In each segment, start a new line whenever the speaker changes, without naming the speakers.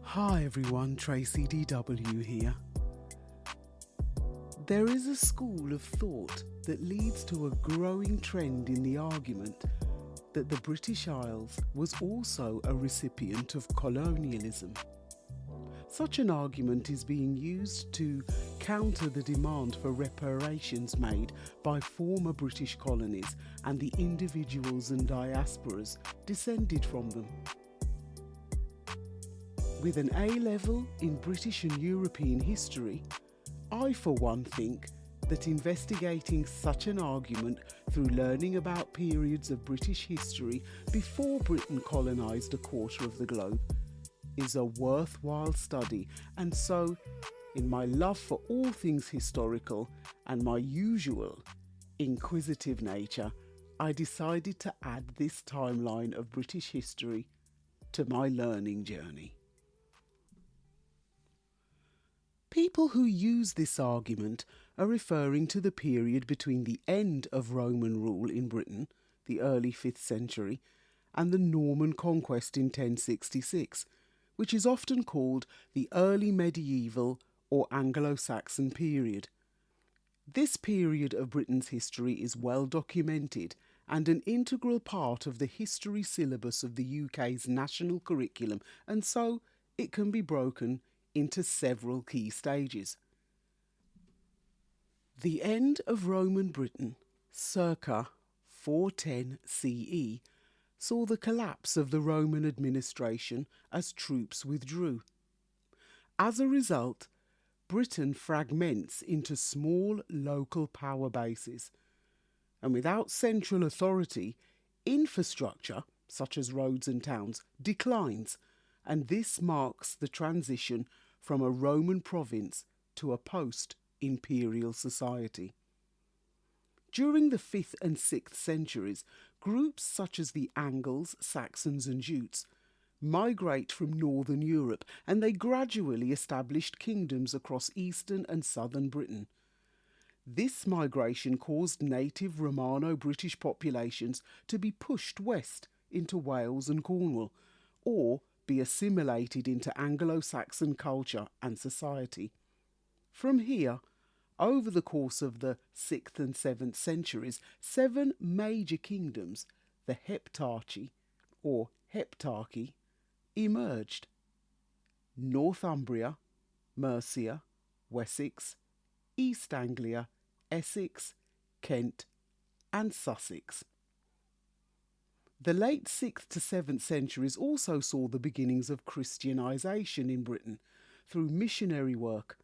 Hi everyone, Tracy DW here. There is a school of thought that leads to a growing trend in the argument that the British Isles was also a recipient of colonialism. Such an argument is being used to counter the demand for reparations made by former British colonies and the individuals and diasporas descended from them. With an A-level in British and European history, I for one think that investigating such an argument through learning about periods of British history before Britain colonised a quarter of the globe is a worthwhile study, and so, in my love for all things historical and my usual inquisitive nature, I decided to add this timeline of British history to my learning journey. People who use this argument are referring to the period between the end of Roman rule in Britain, the early 5th century, and the Norman conquest in 1066, which is often called the early medieval or Anglo-Saxon period. This period of Britain's history is well documented and an integral part of the history syllabus of the UK's national curriculum, and so it can be broken into several key stages. The end of Roman Britain, circa 410 CE, saw the collapse of the Roman administration as troops withdrew. As a result, Britain fragments into small local power bases, and without central authority, infrastructure, such as roads and towns, declines, and this marks the transition from a Roman province to a post-imperial society. During the 5th and 6th centuries, groups such as the Angles, Saxons and Jutes migrate from northern Europe, and they gradually established kingdoms across eastern and southern Britain. This migration caused native Romano-British populations to be pushed west into Wales and Cornwall, or be assimilated into Anglo-Saxon culture and society. From here, over the course of the 6th and 7th centuries, 7 major kingdoms, the Heptarchy or Heptarchy, emerged: Northumbria, Mercia, Wessex, East Anglia, Essex, Kent and Sussex. The late 6th to 7th centuries also saw the beginnings of Christianisation in Britain through missionary work.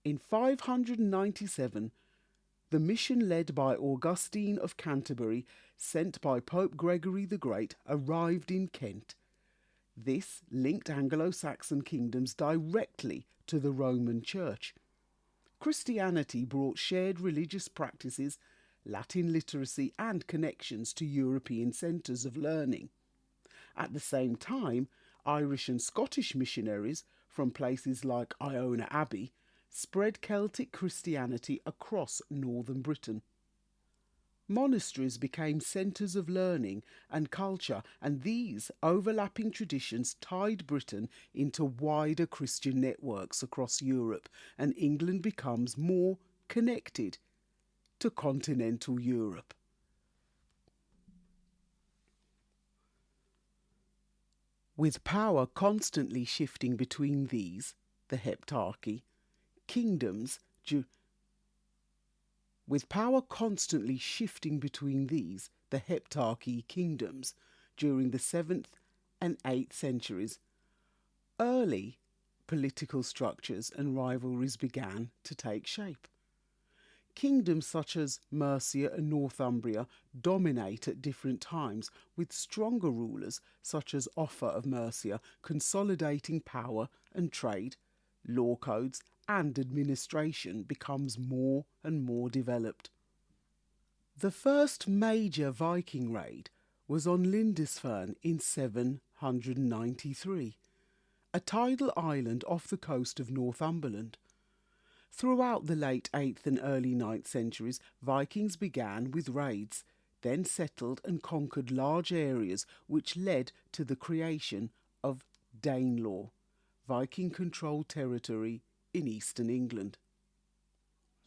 In 597, the mission led by Augustine of Canterbury, sent by Pope Gregory the Great, arrived in Kent. This linked Anglo-Saxon kingdoms directly to the Roman Church. Christianity brought shared religious practices, Latin literacy and connections to European centres of learning. At the same time, Irish and Scottish missionaries from places like Iona Abbey spread Celtic Christianity across northern Britain. Monasteries became centres of learning and culture, and these overlapping traditions tied Britain into wider Christian networks across Europe, and England becomes more connected to continental Europe. With power constantly shifting between these, the Heptarchy, kingdoms during the 7th and 8th centuries, early political structures and rivalries began to take shape. Kingdoms such as Mercia and Northumbria dominate at different times, with stronger rulers such as Offa of Mercia consolidating power, and trade, law codes and administration becomes more and more developed. The first major Viking raid was on Lindisfarne in 793, a tidal island off the coast of Northumberland. Throughout the late 8th and early 9th centuries, Vikings began with raids, then settled and conquered large areas, which led to the creation of Danelaw, Viking-controlled territory in eastern England.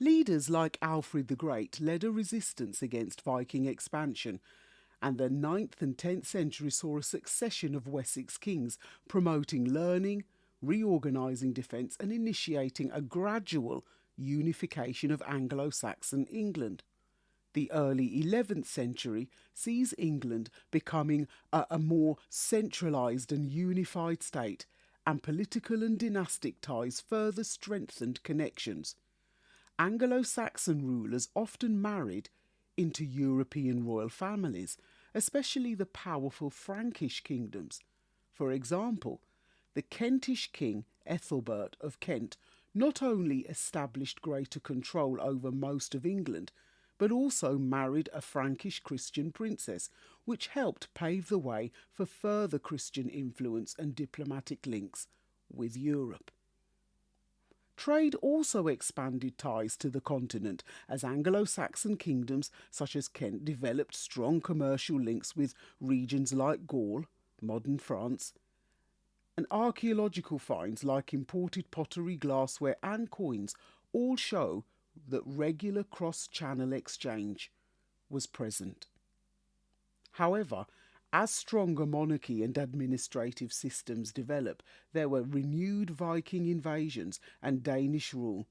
Leaders like Alfred the Great led a resistance against Viking expansion, and the 9th and 10th century saw a succession of Wessex kings promoting learning, reorganising defence and initiating a gradual unification of Anglo-Saxon England. The early 11th century sees England becoming a more centralised and unified state, and political and dynastic ties further strengthened connections. Anglo-Saxon rulers often married into European royal families, especially the powerful Frankish kingdoms. For example, the Kentish king Ethelbert of Kent not only established greater control over most of England, but also married a Frankish Christian princess, which helped pave the way for further Christian influence and diplomatic links with Europe. Trade also expanded ties to the continent as Anglo-Saxon kingdoms such as Kent developed strong commercial links with regions like Gaul, modern France, and archaeological finds like imported pottery, glassware and coins all show that regular cross-channel exchange was present. However, as stronger monarchy and administrative systems develop, there were renewed Viking invasions and Danish rule.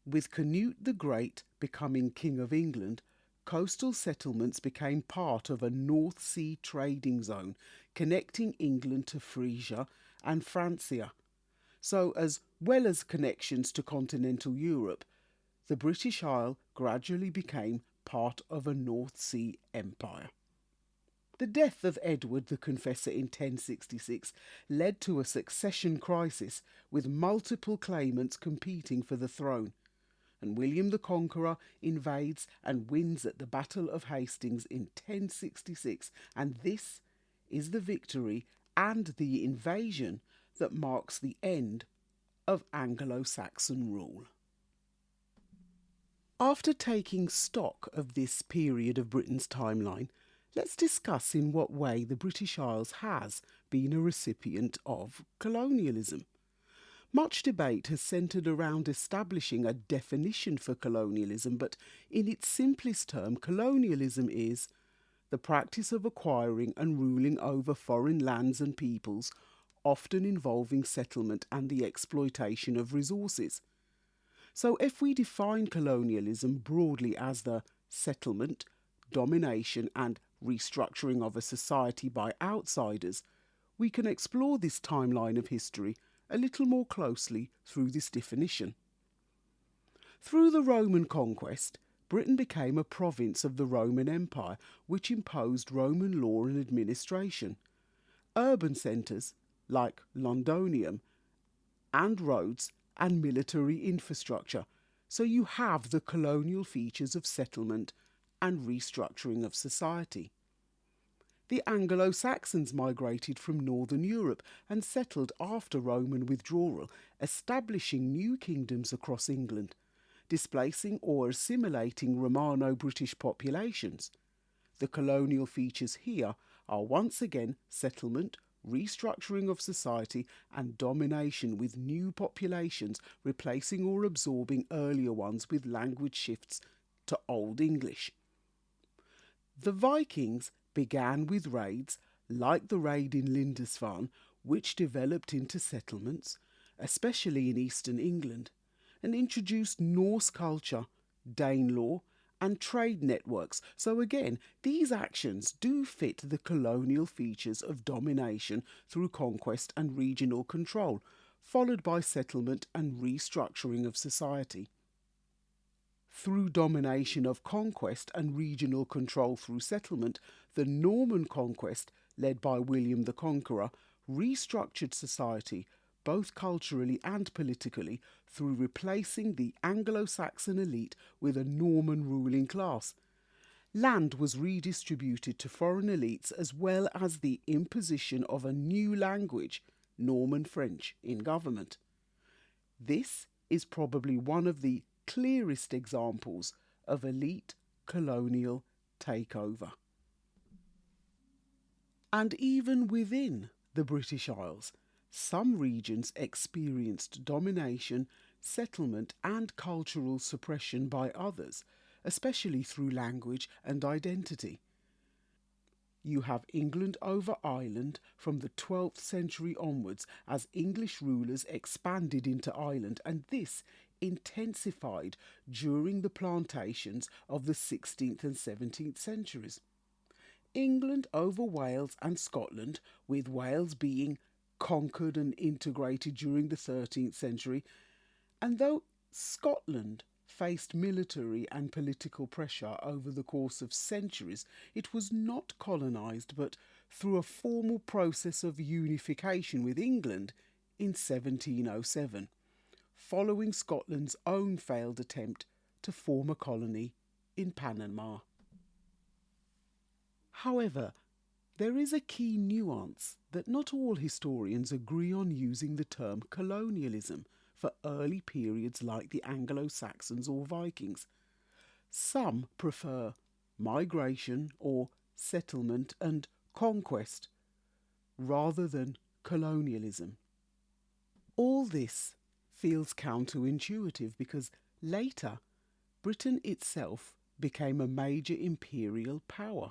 With Canute the Great becoming King of England, coastal settlements became part of a North Sea trading zone connecting England to Frisia and Francia. So, as well as connections to continental Europe, the British Isle gradually became part of a North Sea empire. The death of Edward the Confessor in 1066 led to a succession crisis with multiple claimants competing for the throne, and William the Conqueror invades and wins at the Battle of Hastings in 1066, and this is the victory and the invasion that marks the end of Anglo-Saxon rule. After taking stock of this period of Britain's timeline, let's discuss in what way the British Isles has been a recipient of colonialism. Much debate has centred around establishing a definition for colonialism, but in its simplest term, colonialism is the practice of acquiring and ruling over foreign lands and peoples, often involving settlement and the exploitation of resources. So if we define colonialism broadly as the settlement, domination and restructuring of a society by outsiders, we can explore this timeline of history a little more closely through this definition. Through the Roman conquest, Britain became a province of the Roman Empire, which imposed Roman law and administration. Urban centres, like Londonium, and roads and military infrastructure, so you have the colonial features of settlement and restructuring of society. The Anglo-Saxons migrated from northern Europe and settled after Roman withdrawal, establishing new kingdoms across England, displacing or assimilating Romano-British populations. The colonial features here are once again settlement, restructuring of society and domination, with new populations replacing or absorbing earlier ones with language shifts to Old English. The Vikings began with raids like the raid in Lindisfarne, which developed into settlements, especially in eastern England, and introduced Norse culture, Danelaw and trade networks. So again, these actions do fit the colonial features of domination through conquest and regional control, followed by settlement and restructuring of society. Through domination of conquest and regional control through settlement, the Norman conquest, led by William the Conqueror, restructured society both culturally and politically through replacing the Anglo-Saxon elite with a Norman ruling class. Land was redistributed to foreign elites, as well as the imposition of a new language, Norman French, in government. This is probably one of the clearest examples of elite colonial takeover. And even within the British Isles, Some regions experienced domination, settlement and cultural suppression by others, especially through language and identity. You have England over Ireland from the 12th century onwards as English rulers expanded into Ireland, and this intensified during the plantations of the 16th and 17th centuries. England over Wales and Scotland, with Wales being conquered and integrated during the 13th century, and though Scotland faced military and political pressure over the course of centuries, it was not colonised but through a formal process of unification with England in 1707, following Scotland's own failed attempt to form a colony in Panama. However, there is a key nuance that not all historians agree on using the term colonialism for early periods like the Anglo-Saxons or Vikings. Some prefer migration or settlement and conquest rather than colonialism. All this feels counterintuitive because later Britain itself became a major imperial power.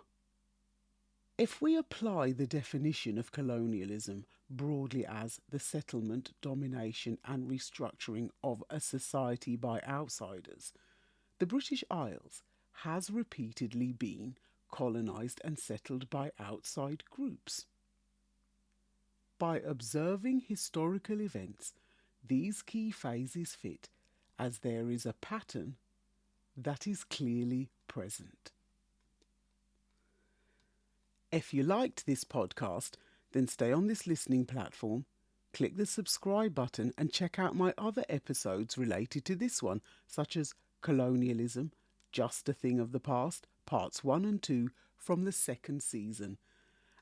If we apply the definition of colonialism broadly as the settlement, domination and restructuring of a society by outsiders, the British Isles has repeatedly been colonised and settled by outside groups. By observing historical events, these key phases fit as there is a pattern that is clearly present. If you liked this podcast, then stay on this listening platform, click the subscribe button and check out my other episodes related to this one, such as Colonialism, Just a Thing of the Past, Parts 1 and 2 from the second season.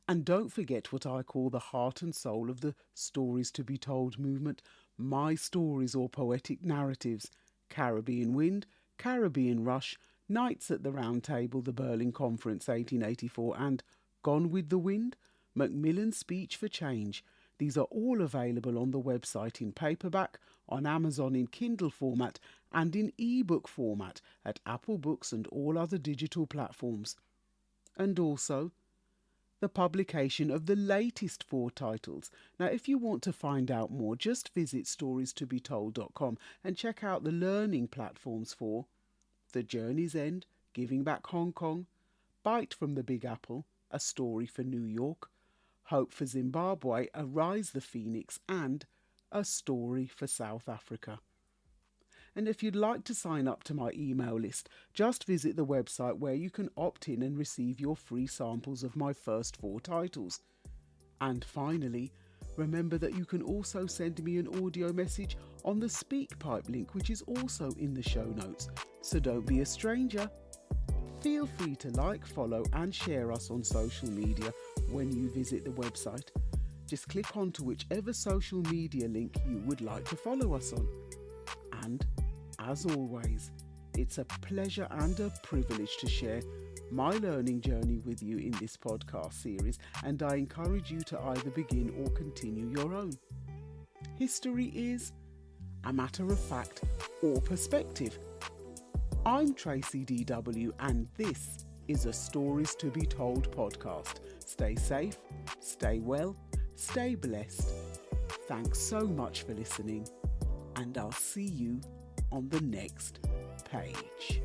And don't forget what I call the heart and soul of the Stories to be Told movement, my stories or poetic narratives, Caribbean Wind, Caribbean Rush, Knights at the Round Table, the Berlin Conference 1884 and Gone with the Wind, Macmillan's Speech for Change. These are all available on the website in paperback, on Amazon in Kindle format and in ebook format at Apple Books and all other digital platforms. And also the publication of the latest 4 titles. Now, if you want to find out more, just visit storiestobetold.com and check out the learning platforms for The Journey's End, Giving Back Hong Kong, Bite from the Big Apple, A Story for New York, Hope for Zimbabwe, Arise the Phoenix, and A Story for South Africa. And if you'd like to sign up to my email list, just visit the website where you can opt in and receive your free samples of my first 4 titles. And finally, remember that you can also send me an audio message on the SpeakPipe link, which is also in the show notes. So don't be a stranger. Feel free to like, follow and share us on social media when you visit the website. Just click onto whichever social media link you would like to follow us on. And, as always, it's a pleasure and a privilege to share my learning journey with you in this podcast series, and I encourage you to either begin or continue your own. History is a matter of fact or perspective. I'm Tracy DW and this is a Stories to be Told podcast. Stay safe, stay well, stay blessed. Thanks so much for listening, and I'll see you on the next page.